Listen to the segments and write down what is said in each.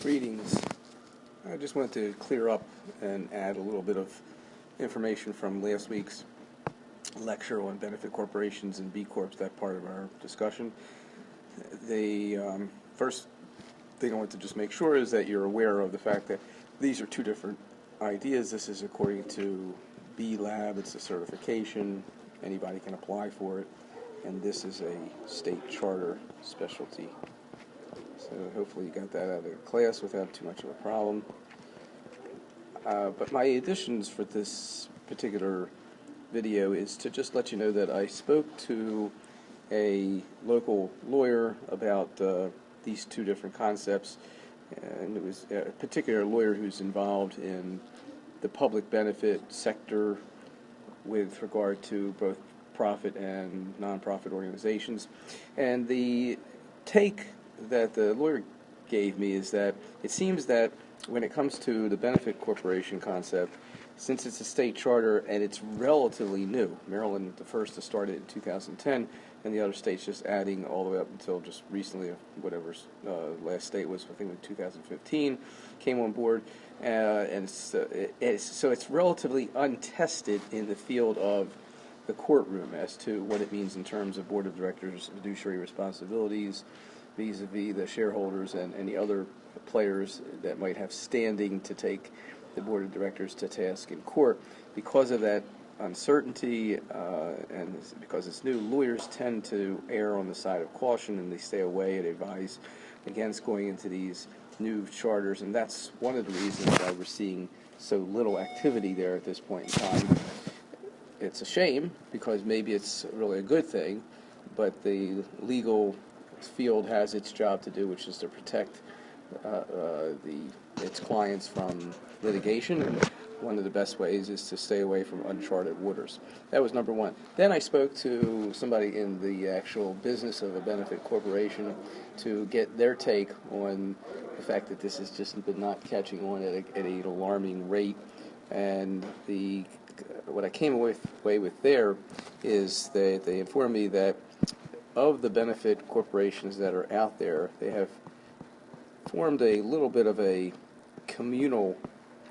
Greetings. I just wanted to clear up and add a little bit of information from last week's lecture on benefit corporations and B Corps, that part of our discussion. The first thing I want to just make sure is that you're aware of the fact that these are two different ideas. This is according to B Lab. It's a certification. Anybody can apply for it. And this is a state charter specialty. So hopefully you got that out of the class without too much of a problem. But my additions for this particular video is to just let you know that I spoke to a local lawyer about these two different concepts, and it was a particular lawyer who's involved in the public benefit sector with regard to both profit and nonprofit organizations. And the take that the lawyer gave me is that it seems that when it comes to the benefit corporation concept, since it's a state charter and it's relatively new, Maryland the first to start it in 2010, and the other states just adding all the way up until just recently, whatever last state was, I think in 2015, came on board, and so it's relatively untested in the field of the courtroom as to what it means in terms of board of directors, fiduciary responsibilities, vis-a-vis the shareholders and any other players that might have standing to take the board of directors to task in court. Because of that uncertainty and because it's new, lawyers tend to err on the side of caution, and they stay away and advise against going into these new charters, and that's one of the reasons why we're seeing so little activity there at this point in time. It's a shame, because maybe it's really a good thing, but the legal field has its job to do, which is to protect its clients from litigation, and one of the best ways is to stay away from uncharted waters. That was number one. Then I spoke to somebody in the actual business of a benefit corporation to get their take on the fact that this has just been not catching on at an alarming rate, and what I came away with there is that they informed me that of the benefit corporations that are out there, they have formed a little bit of a communal,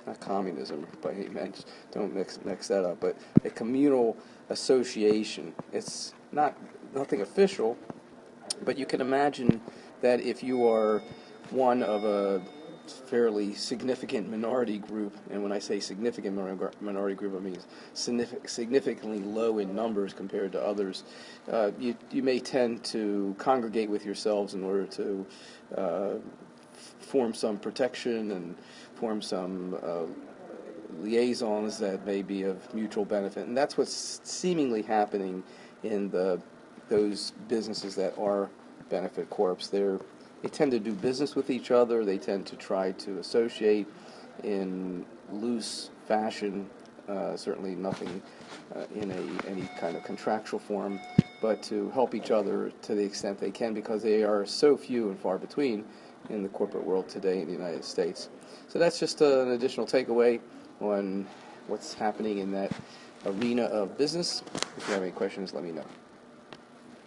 not communism by any means, don't mix that up, but a communal association. It's nothing official, but you can imagine that if you are one of a fairly significant minority group, and when I say significant minority group, I mean significantly low in numbers compared to others, you may tend to congregate with yourselves in order to form some protection and form some liaisons that may be of mutual benefit, and that's what's seemingly happening in those businesses that are benefit corps. They tend to do business with each other. They tend to try to associate in loose fashion, certainly nothing in any kind of contractual form, but to help each other to the extent they can, because they are so few and far between in the corporate world today in the United States. So that's just an additional takeaway on what's happening in that arena of business. If you have any questions, let me know.